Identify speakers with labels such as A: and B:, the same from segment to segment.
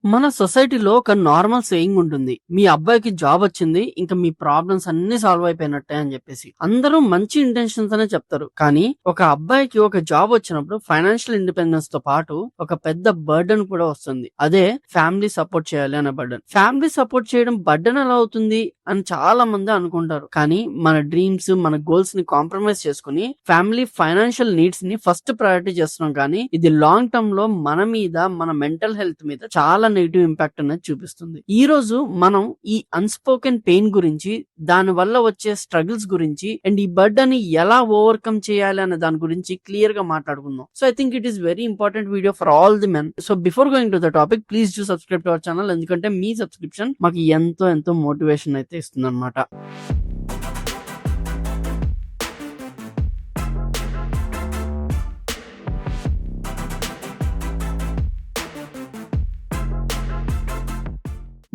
A: మన సొసైటీలో ఒక నార్మల్ సేయింగ్ ఉంటుంది. మీ అబ్బాయికి జాబ్ వచ్చింది. ఇంక మీ ప్రాబ్లమ్స్ అన్నీ సాల్వ్ అయిపోయినట్టే అని చెప్పేసి. అందరూ మంచి ఇంటెన్షన్స్ అనే చెప్తారు. కానీ ఒక అబ్బాయికి ఒక జాబ్ వచ్చినప్పుడు ఫైనాన్షియల్ ఇండిపెండెన్స్ తో పాటు ఒక పెద్ద బర్డెన్ కూడా వస్తుంది. అదే ఫ్యామిలీ సపోర్ట్ చేయాలి అనే బర్డెన్. ఫ్యామిలీ సపోర్ట్ చేయడం బర్డెన్ ఎలా అవుతుంది అని చాలా మంది అనుకుంటారు. కానీ మన డ్రీమ్స్, మన గోల్స్ ని కాంప్రమైజ్ చేసుకుని ఫ్యామిలీ ఫైనాన్షియల్ నీడ్స్ ని ఫస్ట్ ప్రయారిటీ చేస్తున్నాం. కానీ ఇది లాంగ్ టర్మ్ లో మన మీద, మన మెంటల్ హెల్త్ మీద చాలా నెగిటివ్ ఇంపాక్ట్ అనేది చూపిస్తుంది. ఈ రోజు మనం ఈ అన్స్పోకెన్ పెయిన్ గురించి, దాని వల్ల వచ్చే స్ట్రగుల్స్ గురించి అండ్ ఈ బర్డెన్ ని ఎలా ఓవర్కమ్ చేయాలి అనే దాని గురించి క్లియర్ గా మాట్లాడుకుందాం. So I think it is very important video for all the men. So before going to the topic, please do subscribe to our channel. ఎందుకంటే మీ సబ్స్క్రిప్షన్ మాకు ఎంతో మోటివేషన్ అయితే ఇస్తుంది అనమాట.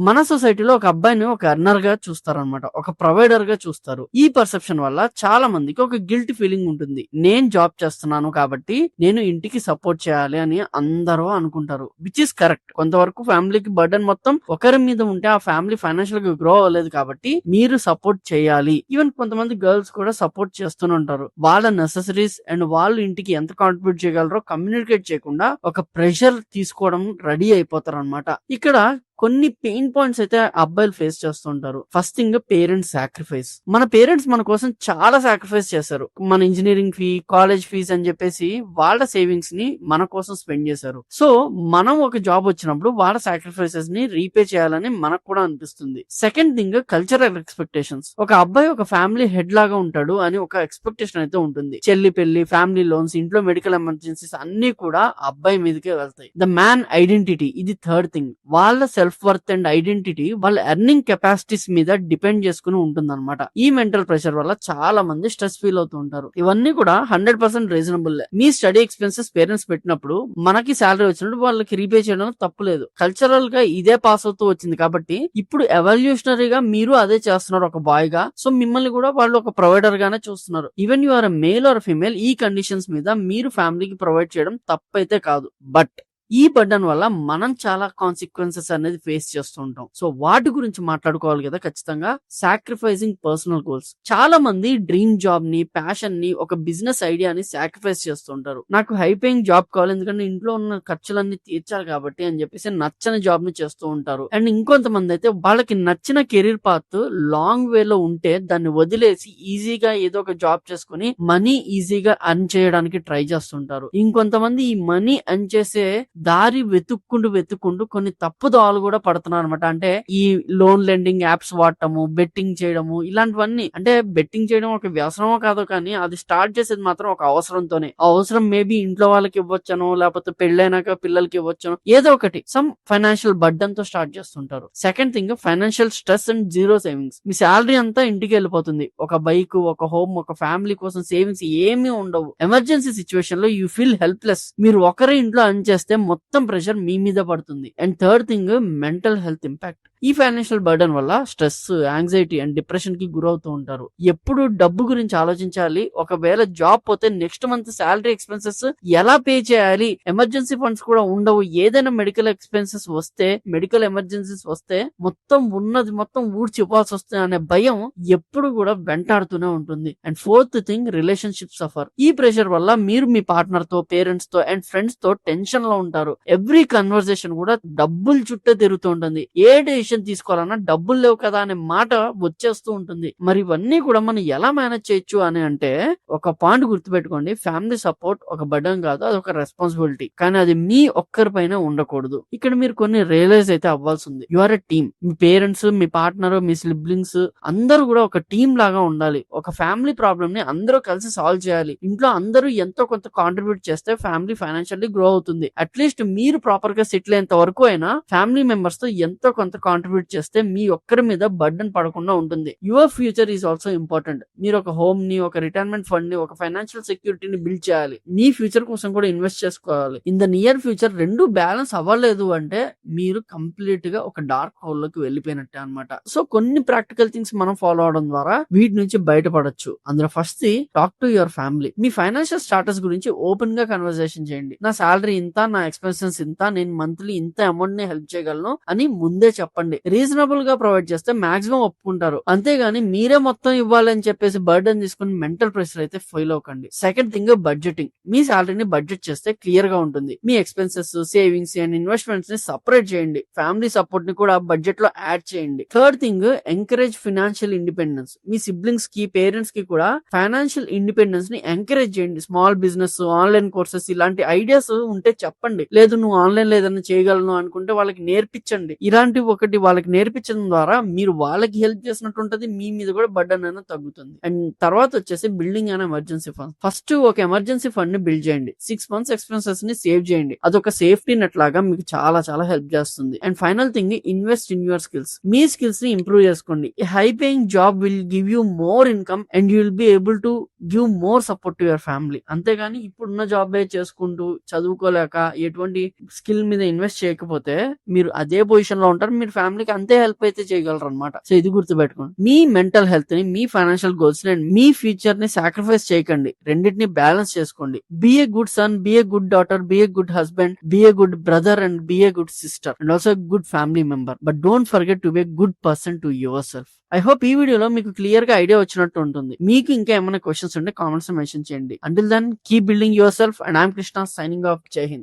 A: మన సొసైటీలో ఒక అబ్బాయిని ఒక ఎర్నర్ గా చూస్తారనమాట, ఒక ప్రొవైడర్ గా చూస్తారు. ఈ పర్సెప్షన్ వల్ల చాలా మందికి ఒక గిల్ట్ ఫీలింగ్ ఉంటుంది. నేను జాబ్ చేస్తున్నాను కాబట్టి నేను ఇంటికి సపోర్ట్ చేయాలి అని అందరూ అనుకుంటారు, విచ్ ఇస్ కరెక్ట్. కొంతవరకు ఫ్యామిలీకి బర్డెన్ మొత్తం ఒకరి మీద ఉంటే ఆ ఫ్యామిలీ ఫైనాన్షియల్ గా గ్రో అవ్వలేదు కాబట్టి మీరు సపోర్ట్ చేయాలి. ఈవెన్ కొంతమంది గర్ల్స్ కూడా సపోర్ట్ చేస్తూనే ఉంటారు. వాళ్ళ నెసెసరీస్ అండ్ వాళ్ళు ఇంటికి ఎంత కాంట్రిబ్యూట్ చేయగలరో కమ్యూనికేట్ చేయకుండా ఒక ప్రెషర్ తీసుకోవడం రెడీ అయిపోతారు అనమాట. ఇక్కడ కొన్ని పెయిన్ పాయింట్స్ అయితే అబ్బాయిలు ఫేస్ చేస్తుంటారు. First thing, parents sacrifice. మన పేరెంట్స్ మన కోసం చాలా సాక్రిఫైస్ చేశారు. మన ఇంజనీరింగ్ ఫీ, కాలేజ్ ఫీజ్ అని చెప్పేసి వాళ్ళ సేవింగ్స్ ని మన కోసం స్పెండ్ చేశారు. సో మనం ఒక జాబ్ వచ్చినప్పుడు వాళ్ళ సాక్రిఫైసెస్ ని రీపే చేయాలని మనకు కూడా అనిపిస్తుంది. Second thing, cultural expectations. ఒక అబ్బాయి ఒక ఫ్యామిలీ హెడ్ లాగా ఉంటాడు అని ఒక ఎక్స్పెక్టేషన్ అయితే ఉంటుంది. చెల్లి పెళ్లి, ఫ్యామిలీ లోన్స్, ఇంట్లో మెడికల్ ఎమర్జెన్సీస్ అన్ని కూడా అబ్బాయి మీదకే వెళ్తాయి. ద మ్యాన్ ఐడెంటిటీ, ఇది థర్డ్ థింగ్. వాళ్ళ సెల్ఫ్ వర్త్ అండ్ ఐడెంటిటీ వాళ్ళ ఎర్నింగ్ కెపాసిటీస్ మీద డిపెండ్ చేసుకుని ఉంటుంది అనమాట. ఈ మెంటల్ ప్రెషర్ వల్ల చాలా మంది స్ట్రెస్ ఫీల్ అవుతూ ఉంటారు. ఇవన్నీ కూడా 100% రీజనబుల్. మీ స్టడీ ఎక్స్పెన్సెస్ పేరెంట్స్ పెట్టినప్పుడు మనకి శాలరీ వచ్చినప్పుడు వాళ్ళకి రీపే చేయడం తప్పులేదు. కల్చరల్ గా ఇదే పాస్ అవుతూ వచ్చింది కాబట్టి ఇప్పుడు ఎవల్యూషనరీగా మీరు అదే చేస్తున్నారు ఒక బాయ్ గా. సో మిమ్మల్ని కూడా వాళ్ళు ఒక ప్రొవైడర్ గానే చూస్తున్నారు. Even you are male or female, ఈ కండిషన్స్ మీద మీరు ఫ్యామిలీకి ప్రొవైడ్ చేయడం తప్పైతే కాదు. బట్ ఈ బర్డెన్ వల్ల మనం చాలా కాన్సిక్వెన్సెస్ అనేది ఫేస్ చేస్తూ ఉంటాం. సో వాటి గురించి మాట్లాడుకోవాలి కదా ఖచ్చితంగా. Sacrificing personal goals. చాలా మంది డ్రీమ్ జాబ్ ని, ప్యాషన్ ని, ఒక బిజినెస్ ఐడియాని సాక్రిఫైస్ చేస్తుంటారు. నాకు హై పేయింగ్ జాబ్ కావాలి, ఎందుకంటే ఇంట్లో ఉన్న ఖర్చులన్నీ తీర్చాలి కాబట్టి అని చెప్పేసి నచ్చని జాబ్ ని చేస్తూ ఉంటారు. అండ్ ఇంకొంతమంది అయితే వాళ్ళకి నచ్చిన కెరీర్ పాత్ లాంగ్ వే లో ఉంటే దాన్ని వదిలేసి ఈజీగా ఏదో ఒక జాబ్ చేసుకుని మనీ ఈజీగా అర్న్ చేయడానికి ట్రై చేస్తుంటారు. ఇంకొంతమంది ఈ మనీ అర్న్ చేసే దారి వెతుక్కుంటూ కొన్ని తప్పుదోవలు కూడా పడుతున్నారు అనమాట. అంటే ఈ లోన్ లెండింగ్ యాప్స్ వాడటము, బెట్టింగ్ చేయడము, ఇలాంటివన్నీ. అంటే బెట్టింగ్ చేయడం ఒక వ్యసనమో కాదో కానీ అది స్టార్ట్ చేసేది మాత్రం ఒక అవసరంతోనే. ఆ అవసరం మేబీ ఇంట్లో వాళ్ళకి ఇవ్వచ్చనో, లేకపోతే పెళ్ళైనాక పిల్లలకి ఇవ్వచ్చనో, ఏదో ఒకటి సమ్ ఫైనాన్షియల్ బర్డెన్ తో స్టార్ట్ చేస్తుంటారు. Second thing, financial stress and zero savings. Me salary అంతా ఇంటికి వెళ్ళిపోతుంది. ఒక బైక్, ఒక హోమ్, ఒక ఫ్యామిలీ కోసం సేవింగ్స్ ఏమీ ఉండవు. ఎమర్జెన్సీ సిచ్యువేషన్ లో యూ ఫీల్ హెల్ప్లెస్. మీరు ఒకరే ఇంట్లో అర్న్ చేస్తే మొత్తం ప్రెషర్ మీ మీద పడుతుంది. And third thing, mental health impact. ఈ ఫైనాన్షియల్ బర్డెన్ వల్ల స్ట్రెస్, యాంగ్జైటీ అండ్ డిప్రెషన్ కి గురవుతూ ఉంటారు. ఎప్పుడు డబ్బు గురించి ఆలోచించాలి. ఒకవేళ జాబ్ పోతే నెక్స్ట్ మంత్ శాలరీ ఎక్స్పెన్సెస్ ఎలా పే చేయాలి, ఎమర్జెన్సీ ఫండ్స్ కూడా ఉండవు. ఏదైనా మెడికల్ ఎక్స్పెన్సెస్ వస్తే, మెడికల్ ఎమర్జెన్సీస్ వస్తే మొత్తం ఉన్నది మొత్తం ఊడ్చి ఇవ్వాల్సి వస్తుంది అనే భయం ఎప్పుడు కూడా వెంటాడుతూనే ఉంటుంది. And fourth thing, relationship suffer. ఈ ప్రెషర్ వల్ల మీరు మీ పార్ట్నర్ తో, పేరెంట్స్ తో అండ్ ఫ్రెండ్స్ తో టెన్షన్ లో ఉంటారు. ఎవ్రీ కన్వర్సేషన్ కూడా డబ్బులు చుట్టే తిరుగుతూ ఉంటుంది. ఏ డెసిషన్ తీసుకోవాలన్నా డబ్బులు లేవు కదా అనే మాట వచ్చేస్తూ ఉంటుంది. మరి ఇవన్నీ కూడా మనం ఎలా మేనేజ్ చేయొచ్చు అని అంటే, ఒక పాయింట్ గుర్తుపెట్టుకోండి, ఫ్యామిలీ సపోర్ట్ ఒక బర్డెన్ కాదు, అది ఒక రెస్పాన్సిబిలిటీ. కానీ అది మీ ఒక్కరిపైన ఉండకూడదు. ఇక్కడ మీరు కొన్ని రియలైజ్ అయితే అవ్వాల్సి ఉంది. You are a team. మీ పేరెంట్స్, మీ పార్ట్నర్, మీ సిబ్లింగ్స్ అందరూ కూడా ఒక టీమ్ లాగా ఉండాలి. ఒక ఫ్యామిలీ ప్రాబ్లమ్ ని అందరూ కలిసి సాల్వ్ చేయాలి. ఇంట్లో అందరూ ఎంతో కొంత కాంట్రిబ్యూట్ చేస్తే ఫ్యామిలీ ఫైనాన్షియల్లీ గ్రో అవుతుంది. అట్లీస్ట్ మీరు ప్రాపర్ గా సెటిల్ అయ్యేంత వరకు అయినా ఫ్యామిలీ మెంబర్స్ తో ఎంతో కొంత కాంట్రిబ్యూట్ చేస్తే మీ ఒక్కరి మీద బర్డెన్ పడకుండా ఉంటుంది. Your future is also important. మీరు ఒక హోమ్ ని, ఒక రిటైర్మెంట్ ఫండ్ ని, ఒక ఫైనాన్షియల్ సెక్యూరిటీని బిల్డ్ చేయాలి. మీ ఫ్యూచర్ కోసం కూడా ఇన్వెస్ట్ చేసుకోవాలి. ఇన్ ద నియర్ ఫ్యూచర్ రెండు బ్యాలెన్స్ అవ్వలేదు అంటే మీరు కంప్లీట్ గా ఒక డార్క్ హోల్ లోకి వెళ్ళిపోయినట్టే అన్నమాట. సో కొన్ని ప్రాక్టికల్ థింగ్స్ మనం ఫాలో అవడం ద్వారా వీటి నుంచి బయటపడొచ్చు. అందులో first talk to your family. Me financial status గురించి ఓపెన్ గా కన్వర్సేషన్ చేయండి. నా సాలరీ ఇంత, నా ఎక్స్పెన్సెస్ ఇంత, నేను మంత్లీ ఇంత అమౌంట్ ని హెల్ప్ చేయగలను అని ముందే చెప్పండి. రీజనబుల్ గా ప్రొవైడ్ చేస్తే మాక్సిమం ఒప్పుకుంటారు. అంతేగాని మీరే మొత్తం ఇవ్వాలి అని చెప్పేసి బర్డెన్ తీసుకుని మెంటల్ ప్రెషర్ అయితే ఫెయిల్ అవ్వకండి. Second thing budgeting. మీ సాలరీని బడ్జెట్ చేస్తే క్లియర్ గా ఉంటుంది. మీ ఎక్స్పెన్సెస్, సేవింగ్స్ అండ్ ఇన్వెస్ట్మెంట్స్ ని సపరేట్ చేయండి. ఫ్యామిలీ సపోర్ట్ ని కూడా బడ్జెట్ లో యాడ్ చేయండి. Third thing encourage financial independence. మీ సిబ్లింగ్స్ కి, పేరెంట్స్ కి కూడా ఫైనాన్షియల్ ఇండిపెండెన్స్ ని ఎంకరేజ్ చేయండి. స్మాల్ బిజినెస్, ఆన్లైన్ కోర్సెస్ ఇలాంటి ఐడియాస్ ఉంటే చెప్పండి. లేదు నువ్వు ఆన్లైన్ లో ఏదైనా చేయగలను అనుకుంటే వాళ్ళకి నేర్పించండి. ఇలాంటి ఒకటి వాళ్ళకి నేర్పించడం ద్వారా మీరు వాళ్ళకి హెల్ప్ చేసినట్టు ఉంటది, మీ మీద కూడా బర్డెన్ అనేది తగ్గుతుంది. అండ్ తర్వాత వచ్చేసి building an emergency fund. First ఒక ఎమర్జెన్సీ ఫండ్ ని బిల్డ్ చేయండి. 6 months ఎక్స్పెన్సెస్ ని సేవ్ చేయండి. అదొక సేఫ్టీ నెట్ లాగా మీకు చాలా చాలా హెల్ప్ చేస్తుంది. And final thing invest in your skills. Me skills ని ఇంప్రూవ్ చేసుకోండి. High paying job will give you more income and you will be able to give more support to your family. అంతేగాని ఇప్పుడున్న job చేసుకుంటూ చదువుకోలేక ఎటువంటి skill మీద invest చేయకపోతే మీరు అదే పొజిషన్ లో ఉంటారు. మీరు ఫ్యామిలీకి అంతే హెల్ప్ అయితే చేయగలరు అనమాట. సో ఇది గుర్తుపెట్టుకోండి. మీ మెంటల్ హెల్త్ ని, మీ ఫైనాన్షియల్ గోల్స్ ని, మీ ఫ్యూచర్ ని సాక్రిఫైస్ చేయకండి. రెండింటిని బ్యాలెన్స్ చేసుకోండి. Be a good son, be a good daughter, be a good husband, be a good brother and be a good sister and also good family member. But don't forget to be a good person to yourself. I hope ఈ వీడియోలో మీకు clear గా idea వచ్చినట్టు ఉంటుంది. మీకు ఇంకా ఏమైనా questions ఉంటే కామెంట్స్ మెన్షన్ చేయండి. Until then keep building yourself and I'm Krishna signing off. జై హింద్.